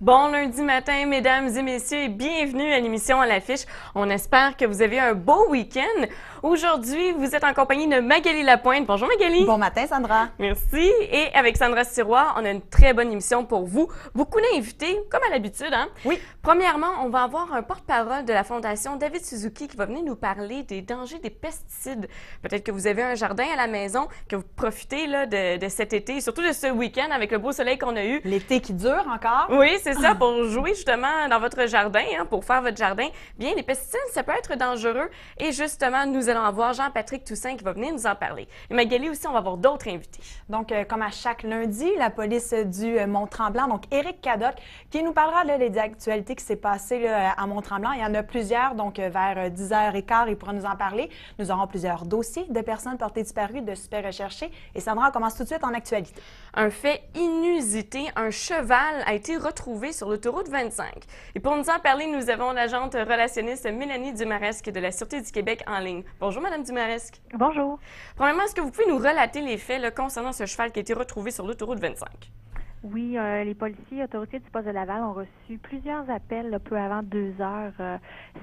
Bon lundi matin, mesdames et messieurs, et bienvenue à l'émission À l'affiche. On espère que vous avez un beau week-end. Aujourd'hui, vous êtes en compagnie de Magali Lapointe. Bonjour Magali. Bon matin, Sandra. Merci. Et avec Sandra Sirois, on a une très bonne émission pour vous. Beaucoup d'invités, comme à l'habitude, hein? Oui. Premièrement, on va avoir un porte-parole de la Fondation David Suzuki qui va venir nous parler des dangers des pesticides. Peut-être que vous avez un jardin à la maison, que vous profitez là, de cet été, surtout de ce week-end avec le beau soleil qu'on a eu. L'été qui dure encore. Oui, c'est ça, pour jouer justement dans votre jardin, hein, pour faire votre jardin. Bien, les pesticides, ça peut être dangereux. Et justement, nous allons avoir Jean-Patrick Toussaint qui va venir nous en parler. Et Magali aussi, on va avoir d'autres invités. Donc, comme à chaque lundi, la police du Mont-Tremblant, donc Éric Cadoc, qui nous parlera là, des actualités qui s'est passées là, à Mont-Tremblant. Il y en a plusieurs, donc vers 10h15, il pourra nous en parler. Nous aurons plusieurs dossiers de personnes portées disparues, de super recherchés. Et Sandra, on commence tout de suite en actualité. Un fait inusité, un cheval a été retrouvé sur l'autoroute 25. Et pour nous en parler, nous avons l'agente relationniste Mélanie Dumaresque de la Sûreté du Québec en ligne. Bonjour, Madame Dumaresque. Bonjour. Premièrement, est-ce que vous pouvez nous relater les faits là, concernant ce cheval qui a été retrouvé sur l'autoroute 25? Oui, les policiers autoroutiers du poste de Laval ont reçu plusieurs appels là, peu avant 2 heures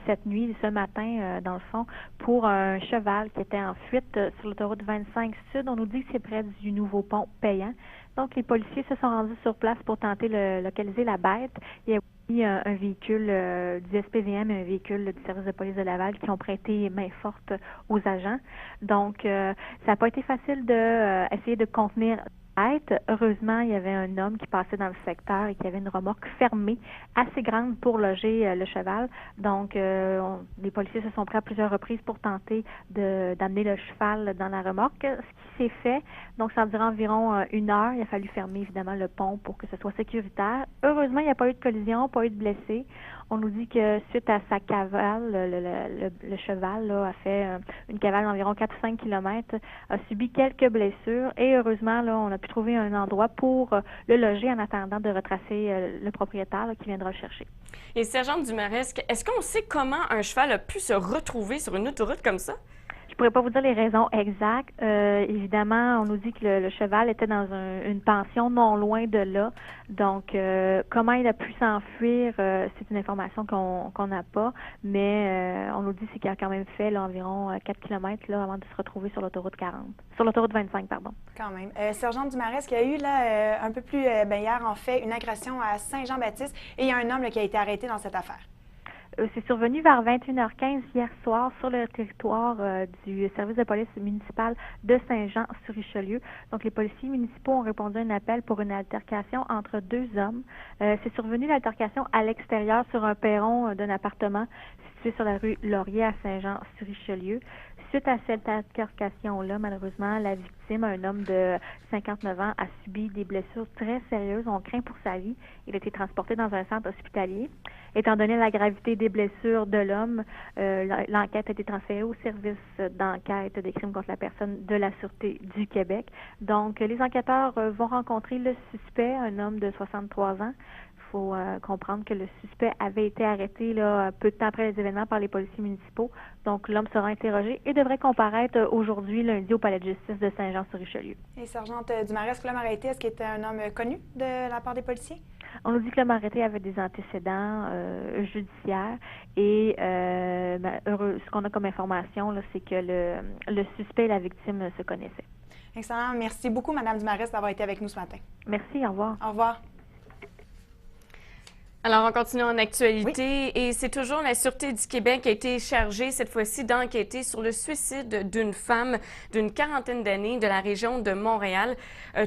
cette nuit, ce matin, dans le fond, pour un cheval qui était en fuite sur l'autoroute 25 Sud. On nous dit que c'est près du nouveau pont payant. Donc, les policiers se sont rendus sur place pour tenter de localiser la bête. Il y a aussi un véhicule du SPVM et un véhicule du service de police de Laval qui ont prêté main forte aux agents. Donc, ça n'a pas été facile d'essayer de contenir. Heureusement, il y avait un homme qui passait dans le secteur et qui avait une remorque fermée assez grande pour loger le cheval. Donc, les policiers se sont pris à plusieurs reprises pour tenter d'amener le cheval dans la remorque, ce qui s'est fait. Donc, ça a duré environ 1 heure. Il a fallu fermer évidemment le pont pour que ce soit sécuritaire. Heureusement, il n'y a pas eu de collision, pas eu de blessés. On nous dit que suite à sa cavale, le cheval là, a fait une cavale d'environ 4-5 km, a subi quelques blessures et heureusement, là, on a pu trouver un endroit pour le loger en attendant de retracer le propriétaire là, qui viendra le chercher. Et sergent Dumaresque, est-ce qu'on sait comment un cheval a pu se retrouver sur une autoroute comme ça? Je pourrais pas vous dire les raisons exactes. Évidemment, on nous dit que le cheval était dans une pension non loin de là. Donc, comment il a pu s'enfuir, c'est une information qu'on n'a pas. Mais on nous dit qu'il a quand même fait là, environ 4 km là, avant de se retrouver sur l'autoroute 40. Sur l'autoroute 25, pardon. Quand même. Sergent Dumaresque, il y a eu là, un peu plus hier, en fait, une agression à Saint-Jean-Baptiste et il y a un homme là, qui a été arrêté dans cette affaire. C'est survenu vers 21h15 hier soir sur le territoire du service de police municipal de Saint-Jean-sur-Richelieu. Donc, les policiers municipaux ont répondu à un appel pour une altercation entre 2 hommes. C'est survenu l'altercation à l'extérieur sur un perron d'un appartement situé sur la rue Laurier à Saint-Jean-sur-Richelieu. Suite à cette altercation-là, malheureusement, la victime, un homme de 59 ans, a subi des blessures très sérieuses. On craint pour sa vie. Il a été transporté dans un centre hospitalier. Étant donné la gravité des blessures de l'homme, l'enquête a été transférée au service d'enquête des crimes contre la personne de la Sûreté du Québec. Donc, les enquêteurs vont rencontrer le suspect, un homme de 63 ans. Il faut comprendre que le suspect avait été arrêté là, peu de temps après les événements par les policiers municipaux. Donc, l'homme sera interrogé et devrait comparaître aujourd'hui, lundi, au palais de justice de Saint-Jean-sur-Richelieu. Et sergente Dumaresque, l'homme arrêté, est-ce qu'il était un homme connu de la part des policiers? On nous dit que l'homme arrêté avait des antécédents judiciaires et ce qu'on a comme information, c'est que le suspect et la victime se connaissaient. Excellent. Merci beaucoup, Mme Dumaresque, d'avoir été avec nous ce matin. Merci. Au revoir. Au revoir. Alors, on continue en actualité oui. Et c'est toujours la Sûreté du Québec qui a été chargée cette fois-ci d'enquêter sur le suicide d'une femme d'une quarantaine d'années de la région de Montréal.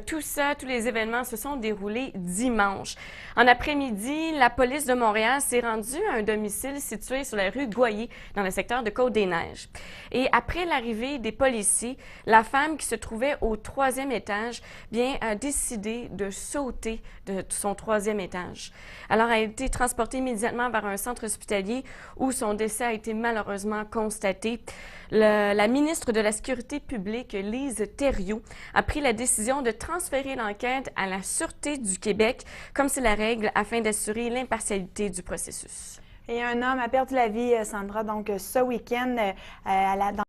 Tous les événements se sont déroulés dimanche. En après-midi, la police de Montréal s'est rendue à un domicile situé sur la rue Goyer, dans le secteur de Côte-des-Neiges. Et après l'arrivée des policiers, la femme qui se trouvait au 3e étage, bien, a décidé de sauter de son 3e étage. Alors, elle a été transportée immédiatement vers un centre hospitalier où son décès a été malheureusement constaté. La ministre de la Sécurité publique, Lise Thériault, a pris la décision de transférer l'enquête à la Sûreté du Québec, comme c'est la règle, afin d'assurer l'impartialité du processus. Et un homme a perdu la vie, Sandra, donc ce week-end dans